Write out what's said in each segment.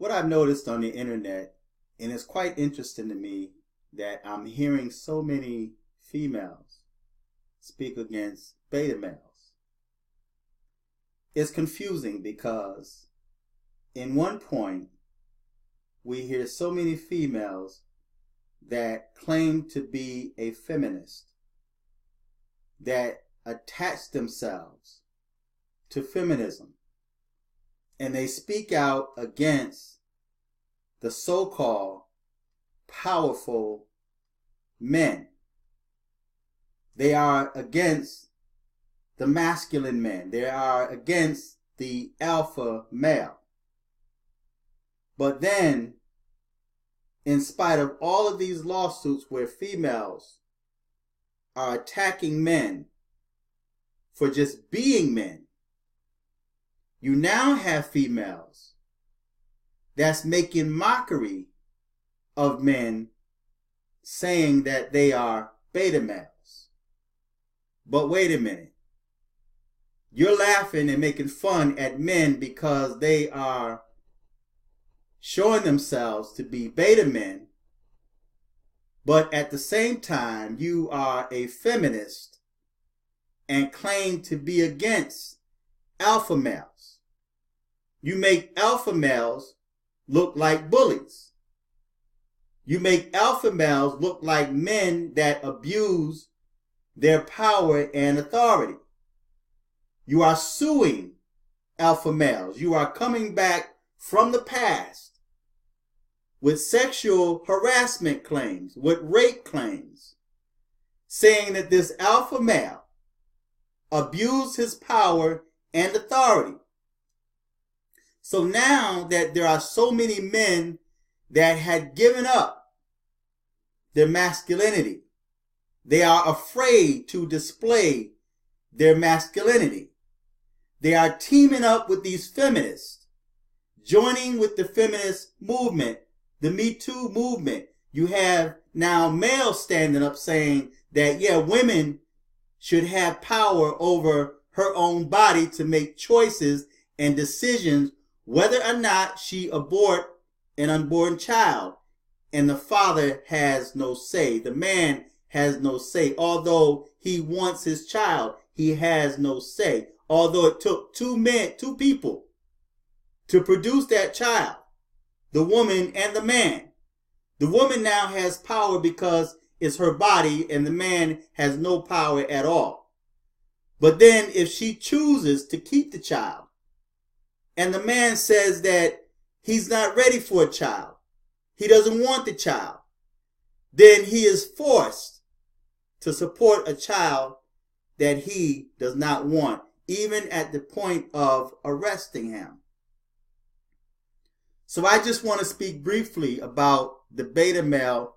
what I've noticed on the internet, and it's quite interesting to me that I'm hearing so many females speak against beta males. It's confusing because in one point, we hear so many females that claim to be a feminist, that attach themselves to feminism, and they speak out against the so-called powerful men. They are against the masculine men. They are against the alpha male. But then, in spite of all of these lawsuits where females are attacking men for just being men, you now have females that's making mockery of men, saying that they are beta males. But wait a minute. You're laughing and making fun at men because they are showing themselves to be beta men, but at the same time, you are a feminist and claim to be against alpha males. You make alpha males look like bullies. You make alpha males look like men that abuse their power and authority. You are suing alpha males. You are coming back from the past with sexual harassment claims, with rape claims, saying that this alpha male abused his power and authority. So now that there are so many men that had given up their masculinity, they are afraid to display their masculinity. They are teaming up with these feminists, joining with the feminist movement, the Me Too movement. You have now males standing up saying that, yeah, women should have power over her own body to make choices and decisions whether or not she abort an unborn child. And the father has no say. The man has no say. Although he wants his child, he has no say. Although it took two people to produce that child, the woman and the man. The woman now has power because it's her body, and the man has no power at all. But then if she chooses to keep the child, and the man says that he's not ready for a child, he doesn't want the child, then he is forced to support a child that he does not want, even at the point of arresting him. So I just want to speak briefly about the beta male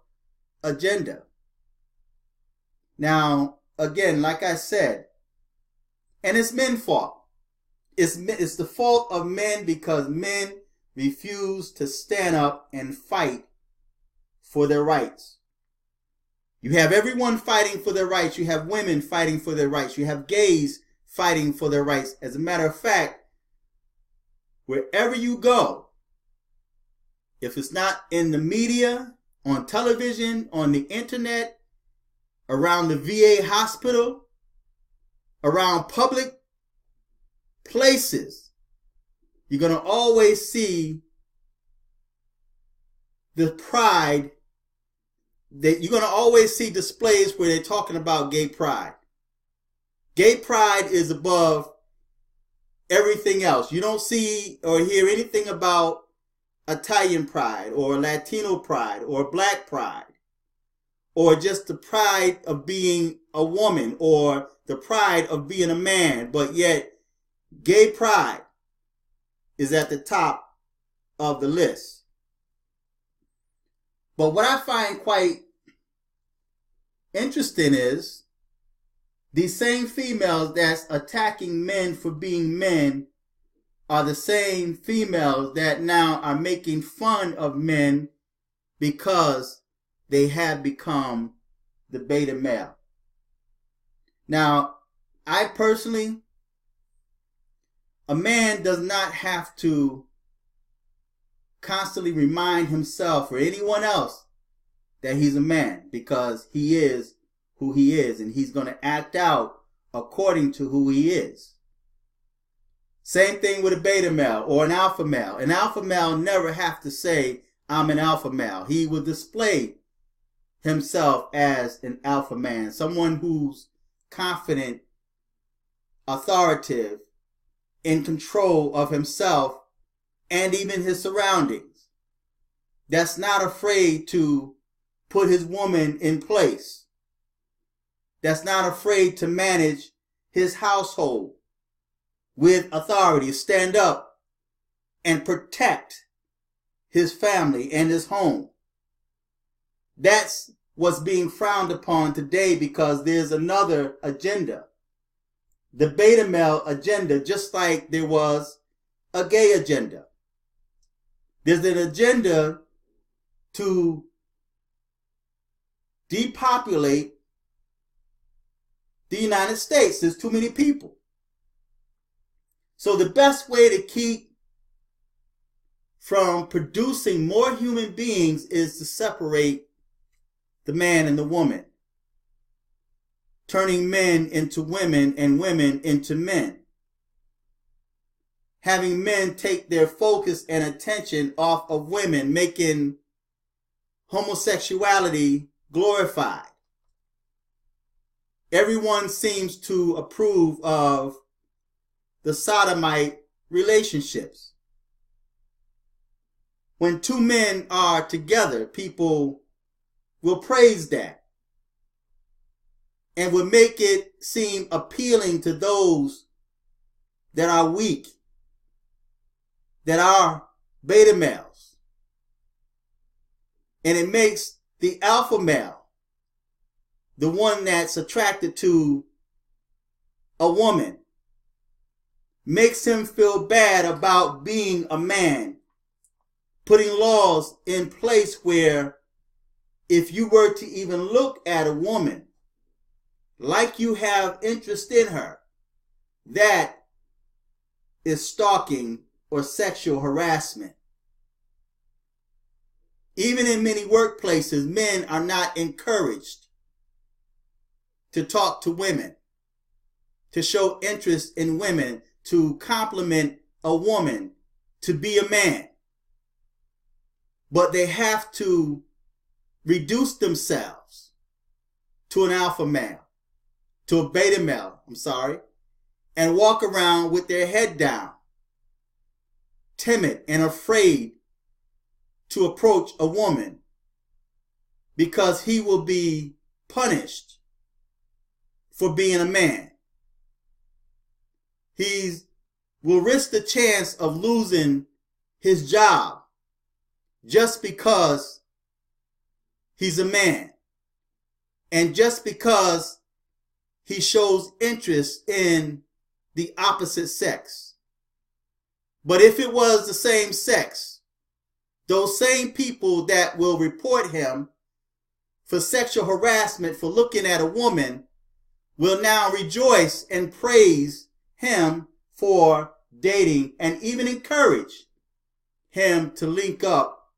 agenda. Now, again, like I said, and it's men's fault. It's the fault of men because men refuse to stand up and fight for their rights. You have everyone fighting for their rights. You have women fighting for their rights. You have gays fighting for their rights. As a matter of fact, wherever you go, if it's not in the media, on television, on the internet, around the VA hospital, around public places, you're going to always see the pride, that you're going to always see displays where they're talking about gay pride. Gay pride is above everything else. You don't see or hear anything about Italian pride or Latino pride or black pride, or just the pride of being a woman or the pride of being a man. But yet gay pride is at the top of the list. But what I find quite interesting is these same females that's attacking men for being men are the same females that now are making fun of men because they have become the beta male. Now, I personally, a man does not have to constantly remind himself or anyone else that he's a man, because he is who he is, and he's going to act out according to who he is. Same thing with a beta male or an alpha male. An alpha male never have to say, I'm an alpha male. He will display himself as an alpha man, someone who's confident, authoritative, in control of himself and even his surroundings. That's not afraid to put his woman in place. That's not afraid to manage his household with authority, stand up and protect his family and his home. That's what's being frowned upon today, because there's another agenda. The beta male agenda, just like there was a gay agenda. There's an agenda to depopulate the United States. There's too many people. So the best way to keep from producing more human beings is to separate the man and the woman, turning men into women and women into men, having men take their focus and attention off of women, making homosexuality glorified. Everyone seems to approve of the sodomite relationships. When two men are together, people will praise that and will make it seem appealing to those that are weak, that are beta males. And it makes the alpha male, the one that's attracted to a woman, makes him feel bad about being a man, putting laws in place where if you were to even look at a woman like you have interest in her, that is stalking or sexual harassment. Even in many workplaces, men are not encouraged to talk to women, to show interest in women, to compliment a woman, to be a man. But they have to reduce themselves to an alpha male, to a beta male, and walk around with their head down, timid and afraid to approach a woman, because he will be punished for being a man. He will risk the chance of losing his job just because he's a man, and just because he shows interest in the opposite sex. But if it was the same sex, those same people that will report him for sexual harassment for looking at a woman will now rejoice and praise him for dating, and even encourage him to link up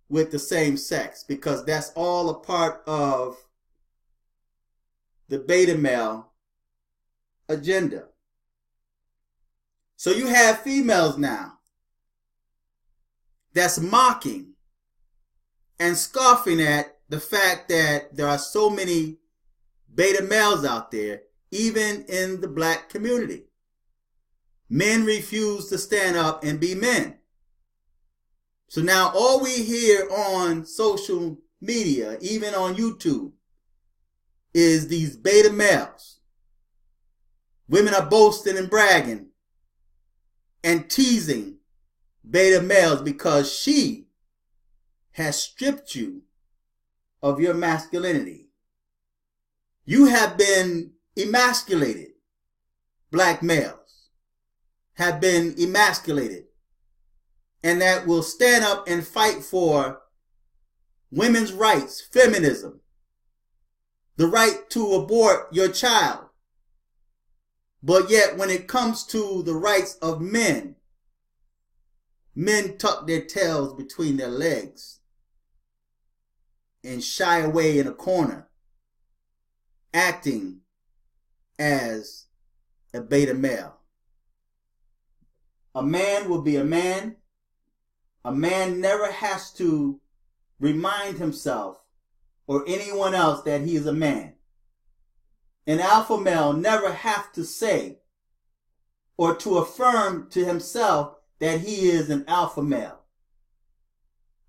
with the same sex, because that's all a part of the beta male agenda. So you have females now that's mocking and scoffing at the fact that there are so many beta males out there, even in the black community. Men refuse to stand up and be men. So now all we hear on social media, even on YouTube, is these beta males. Women are boasting and bragging and teasing beta males because she has stripped you of your masculinity. You have been emasculated. Black males have been emasculated, and that will stand up and fight for women's rights, feminism, the right to abort your child. But yet when it comes to the rights of men, Men tuck their tails between their legs and shy away in a corner, acting as a beta male. A man will be a man. A man never has to remind himself or anyone else that he is a man. An alpha male never has to say or to affirm to himself that he is an alpha male.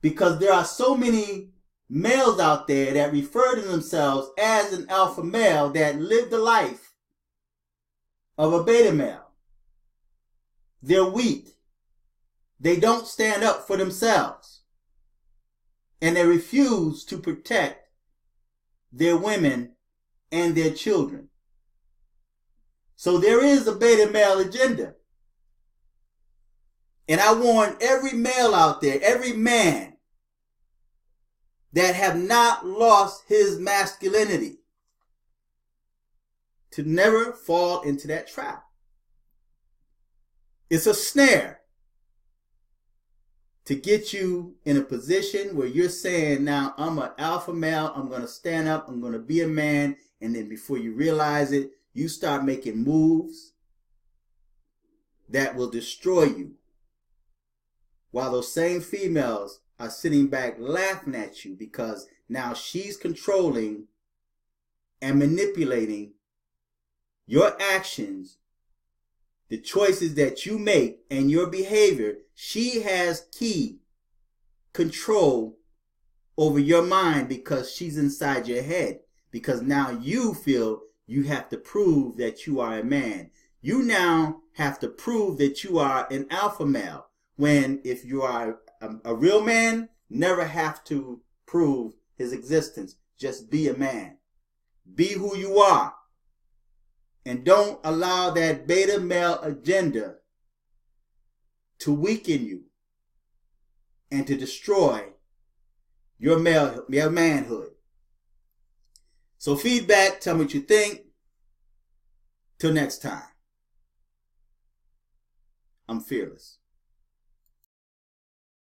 Because there are so many males out there that refer to themselves as an alpha male that live the life of a beta male. They're weak. They don't stand up for themselves. And they refuse to protect their women and their children. So there is a beta male agenda. And I warn every male out there, every man that have not lost his masculinity, to never fall into that trap. It's a snare to get you in a position where you're saying, now I'm an alpha male, I'm going to stand up, I'm going to be a man, and then before you realize it, you start making moves that will destroy you. While those same females are sitting back laughing at you because now she's controlling and manipulating your actions, the choices that you make, and your behavior. She has key control over your mind because she's inside your head. Because now you feel you have to prove that you are a man. You now have to prove that you are an alpha male. When if you are a real man, never have to prove his existence. Just be a man. Be who you are. And don't allow that beta male agenda to weaken you and to destroy your manhood. So feedback, tell me what you think. Till next time, I'm fearless.